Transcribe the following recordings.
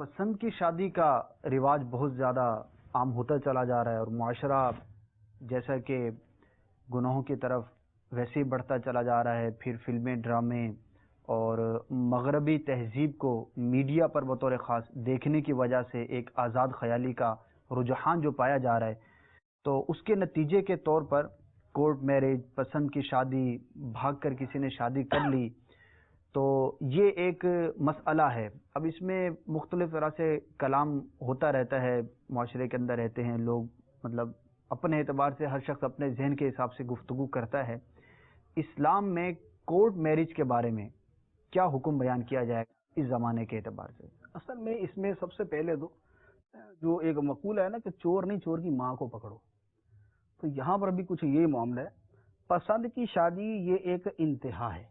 پسند کی شادی کا رواج بہت زیادہ عام ہوتا چلا جا رہا ہے اور معاشرہ جیسا کہ گناہوں کی طرف ویسے ہی بڑھتا چلا جا رہا ہے. پھر فلمیں، ڈرامے اور مغربی تہذیب کو میڈیا پر بطور خاص دیکھنے کی وجہ سے ایک آزاد خیالی کا رجحان جو پایا جا رہا ہے، تو اس کے نتیجے کے طور پر کورٹ میرج، پسند کی شادی، بھاگ کر کسی نے شادی کر لی، تو یہ ایک مسئلہ ہے. اب اس میں مختلف طرح سے کلام ہوتا رہتا ہے، معاشرے کے اندر رہتے ہیں لوگ، مطلب اپنے اعتبار سے ہر شخص اپنے ذہن کے حساب سے گفتگو کرتا ہے. اسلام میں کورٹ میرج کے بارے میں کیا حکم بیان کیا جائے اس زمانے کے اعتبار سے؟ اصل میں اس میں سب سے پہلے تو جو ایک مقولہ ہے نا کہ چور نہیں چور کی ماں کو پکڑو، تو یہاں پر بھی کچھ یہ معاملہ ہے. پسند کی شادی یہ ایک انتہا ہے،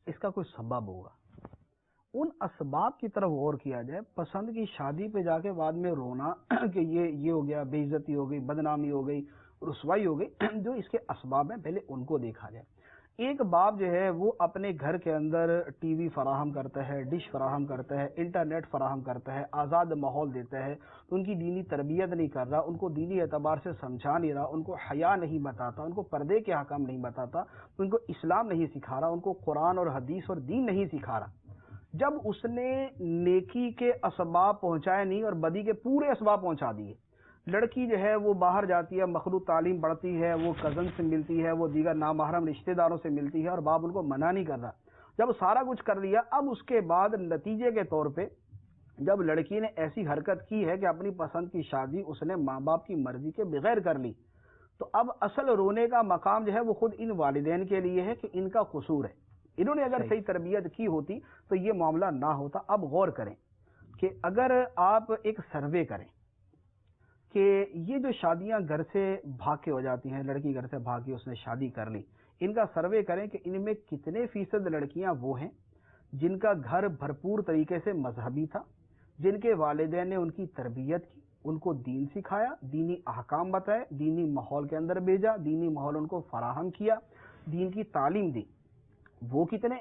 اس کا کوئی سبب ہوگا، ان اسباب کی طرف غور کیا جائے. پسند کی شادی پہ جا کے بعد میں رونا کہ یہ ہو گیا، بے عزتی ہو گئی، بدنامی ہو گئی، رسوائی ہو گئی، جو اس کے اسباب ہیں پہلے ان کو دیکھا جائے. ایک باپ جو ہے وہ اپنے گھر کے اندر ٹی وی فراہم کرتا ہے، ڈش فراہم کرتا ہے، انٹرنیٹ فراہم کرتا ہے، آزاد ماحول دیتا ہے، تو ان کی دینی تربیت نہیں کر رہا، ان کو دینی اعتبار سے سمجھا نہیں رہا، ان کو حیا نہیں بتاتا، ان کو پردے کے حکم نہیں بتاتا، ان کو اسلام نہیں سکھا رہا، ان کو قرآن اور حدیث اور دین نہیں سکھا رہا. جب اس نے نیکی کے اسباب پہنچائے نہیں اور بدی کے پورے اسباب پہنچا دیے، لڑکی جو ہے وہ باہر جاتی ہے، مخلوط تعلیم پڑھتی ہے، وہ کزن سے ملتی ہے، وہ دیگر نامحرم رشتہ داروں سے ملتی ہے اور باپ ان کو منع نہیں کر رہا. جب سارا کچھ کر لیا، اب اس کے بعد نتیجے کے طور پہ جب لڑکی نے ایسی حرکت کی ہے کہ اپنی پسند کی شادی اس نے ماں باپ کی مرضی کے بغیر کر لی، تو اب اصل رونے کا مقام جو ہے وہ خود ان والدین کے لیے ہے کہ ان کا قصور ہے. انہوں نے اگر صحیح تربیت کی ہوتی تو یہ معاملہ نہ ہوتا. اب غور کریں کہ اگر آپ ایک سروے کریں کہ یہ جو شادیاں گھر سے بھاگ کے ہو جاتی ہیں، لڑکی گھر سے بھاگ کے اس نے شادی کر لی، ان کا سروے کریں کہ ان میں کتنے فیصد لڑکیاں وہ ہیں جن کا گھر بھرپور طریقے سے مذہبی تھا، جن کے والدین نے ان کی تربیت کی، ان کو دین سکھایا، دینی احکام بتائے، دینی ماحول کے اندر بھیجا، دینی ماحول ان کو فراہم کیا، دین کی تعلیم دی. وہ کتنے؟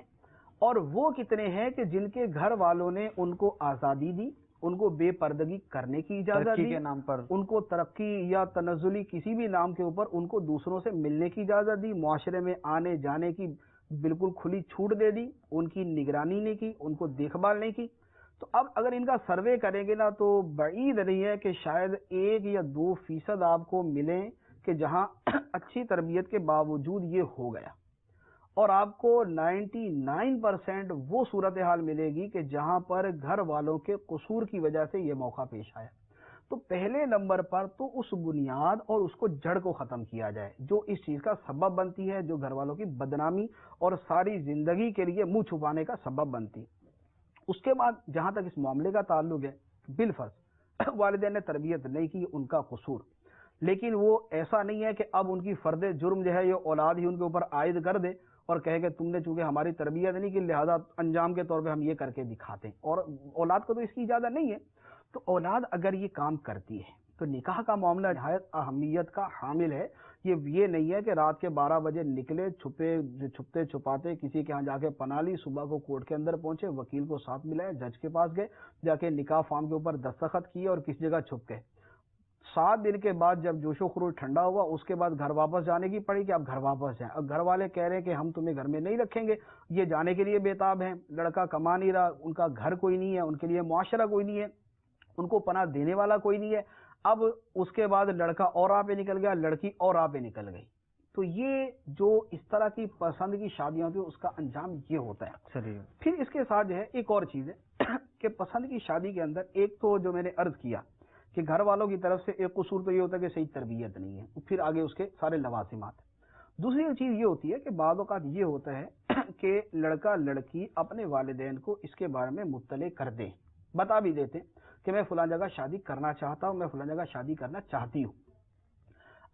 اور وہ کتنے ہیں کہ جن کے گھر والوں نے ان کو آزادی دی، ان کو بے پردگی کرنے کی اجازت دی، کے نام پر ان کو ترقی یا تنزلی کسی بھی نام کے اوپر ان کو دوسروں سے ملنے کی اجازت دی، معاشرے میں آنے جانے کی بالکل کھلی چھوٹ دے دی، ان کی نگرانی نہیں کی، ان کو دیکھ بھال نہیں کی. تو اب اگر ان کا سروے کریں گے نا تو بعید نہیں ہے کہ شاید 1 یا 2% آپ کو ملیں کہ جہاں اچھی تربیت کے باوجود یہ ہو گیا، اور آپ کو 99% وہ صورتحال ملے گی کہ جہاں پر گھر والوں کے قصور کی وجہ سے یہ موقع پیش آیا. تو پہلے نمبر پر تو اس بنیاد اور اس کو جڑ کو ختم کیا جائے جو اس چیز کا سبب بنتی ہے، جو گھر والوں کی بدنامی اور ساری زندگی کے لیے منہ چھپانے کا سبب بنتی. اس کے بعد جہاں تک اس معاملے کا تعلق ہے، بالفرض والدین نے تربیت نہیں کی، ان کا قصور، لیکن وہ ایسا نہیں ہے کہ اب ان کی فرد جرم جو ہے یہ اولاد ہی ان کے اوپر عائد کر دے اور کہے کہ تم نے چونکہ ہماری تربیت نہیں کی لہذا انجام کے طور پہ ہم یہ کر کے دکھاتے ہیں، اور اولاد کو تو اس کی اجازت نہیں ہے. تو اولاد اگر یہ کام کرتی ہے تو نکاح کا معاملہ نہایت اہمیت کا حامل ہے. یہ نہیں ہے کہ رات کے 12 بجے نکلے، چھپتے چھپاتے کسی کے ہاں جا کے پناہ لی، صبح کو کورٹ کے اندر پہنچے، وکیل کو ساتھ ملائے، جج کے پاس گئے، جا کے نکاح فارم کے اوپر دستخط کیے اور کسی جگہ چھپ گئے. 7 دن کے بعد جب جوش و خروش ٹھنڈا ہوا، اس کے بعد گھر واپس جانے کی پڑی کہ اب گھر واپس جائیں. اب گھر والے کہہ رہے ہیں کہ ہم تمہیں گھر میں نہیں رکھیں گے، یہ جانے کے لیے بےتاب ہیں، لڑکا کما نہیں رہا، ان کا گھر کوئی نہیں ہے، ان کے لیے معاشرہ کوئی نہیں ہے، ان کو پناہ دینے والا کوئی نہیں ہے. اب اس کے بعد لڑکا اور راہ پہ نکل گیا، لڑکی اور راہ پہ نکل گئی. تو یہ جو اس طرح کی پسند کی شادیاں ہوتی ہیں اس کا انجام یہ ہوتا ہے. پھر اس کے ساتھ جو ہے ایک اور چیز ہے کہ پسند کی شادی کے اندر ایک تو جو میں نے عرض کیا کہ گھر والوں کی طرف سے ایک قصور تو یہ ہوتا ہے کہ صحیح تربیت نہیں ہے، پھر آگے اس کے سارے لوازمات. دوسری چیز یہ ہوتی ہے کہ بعض اوقات یہ ہوتا ہے کہ لڑکا لڑکی اپنے والدین کو اس کے بارے میں مطلع کر دیں، بتا بھی دیتے کہ میں فلاں جگہ شادی کرنا چاہتا ہوں، میں فلاں جگہ شادی کرنا چاہتی ہوں.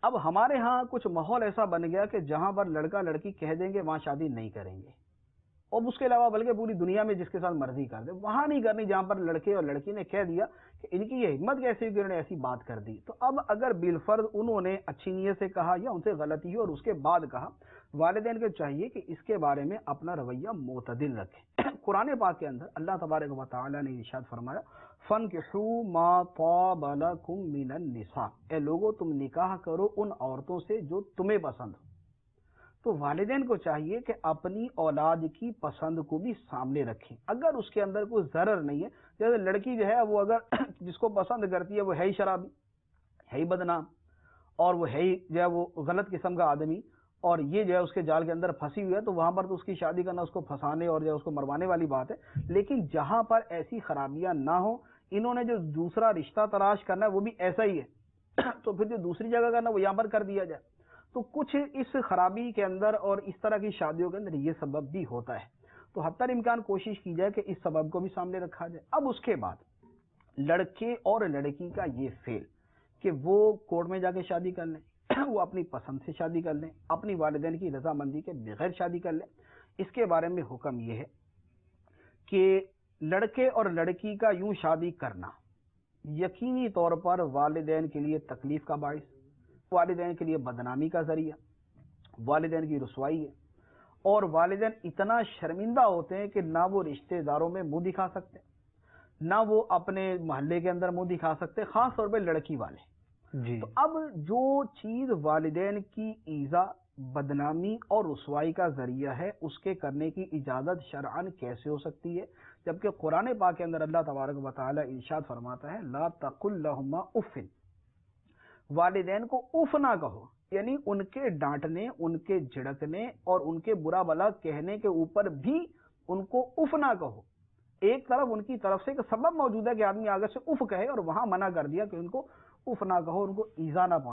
اب ہمارے ہاں کچھ ماحول ایسا بن گیا کہ جہاں پر لڑکا لڑکی کہہ دیں گے وہاں شادی نہیں کریں گے، اور اس کے علاوہ بلکہ پوری دنیا میں جس کے ساتھ مرضی کر دے وہاں نہیں کرنی جہاں پر لڑکے اور لڑکی نے کہہ دیا کہ ان کی یہ ہمت کیسے ہوئی کہ انہوں نے ایسی بات کر دی. تو اب اگر بالفرض انہوں نے اچھی نیت سے کہا یا ان سے غلطی ہوئی اور اس کے بعد کہا، والدین کو چاہیے کہ اس کے بارے میں اپنا رویہ معتدل رکھیں۔ قرآن پاک کے اندر اللہ تبارک و تعالی نے ارشاد فرمایا فَانْكِحُوا مَا طَابَ لَكُم مِّنَ النِّسَاءِ، اے لوگو تم نکاح کرو ان عورتوں سے جو تمہیں پسند ہو۔ تو والدین کو چاہیے کہ اپنی اولاد کی پسند کو بھی سامنے رکھیں، اگر اس کے اندر کوئی ضرر نہیں ہے۔ جیسے لڑکی جو ہے وہ اگر جس کو پسند کرتی ہے وہ ہے ہی شرابی، ہے ہی بدنام، اور وہ ہے ہی جو ہے وہ غلط قسم کا آدمی، اور یہ جو ہے اس کے جال کے اندر پھنسی ہوئی ہے، تو وہاں پر تو اس کی شادی کرنا اس کو پھنسانے اور جو ہے اس کو مروانے والی بات ہے۔ لیکن جہاں پر ایسی خرابیاں نہ ہوں، انہوں نے جو دوسرا رشتہ تلاش کرنا ہے وہ بھی ایسا ہی ہے، تو پھر جو دوسری جگہ کرنا وہ یہاں پر کر دیا جائے۔ تو کچھ اس خرابی کے اندر اور اس طرح کی شادیوں کے اندر یہ سبب بھی ہوتا ہے، تو حتی الامکان کوشش کی جائے کہ اس سبب کو بھی سامنے رکھا جائے۔ اب اس کے بعد لڑکے اور لڑکی کا یہ فعل کہ وہ کورٹ میں جا کے شادی کر لیں، وہ اپنی پسند سے شادی کر لیں، اپنی والدین کی رضامندی کے بغیر شادی کر لیں، اس کے بارے میں حکم یہ ہے کہ لڑکے اور لڑکی کا یوں شادی کرنا یقینی طور پر والدین کے لیے تکلیف کا باعث، والدین کے لیے بدنامی کا ذریعہ، والدین کی رسوائی ہے، اور والدین اتنا شرمندہ ہوتے ہیں کہ نہ وہ رشتہ داروں میں منہ دکھا سکتے، نہ وہ اپنے محلے کے اندر منہ دکھا سکتے، خاص طور پہ لڑکی والے۔ جی تو اب جو چیز والدین کی ایذا، بدنامی اور رسوائی کا ذریعہ ہے، اس کے کرنے کی اجازت شرعاً کیسے ہو سکتی ہے؟ جبکہ قرآن پاک کے اندر اللہ تبارک و تعالی ارشاد فرماتا ہے لا تقل لہما اف، والدین کو اف نہ کہو، یعنی ان کے ڈانٹنے، ان کے جھڑکنے اور ان کے برا بھلا کہنے کے اوپر بھی ان کو اف نہ کہو۔ ایک طرف ان کی طرف سے ایک سبب موجود ہے کہ آدمی آگے سے اف کہے، اور وہاں منع کر دیا کہ ان کو اف نہ کہو، ان کو ایذا نہ پہنچاؤ۔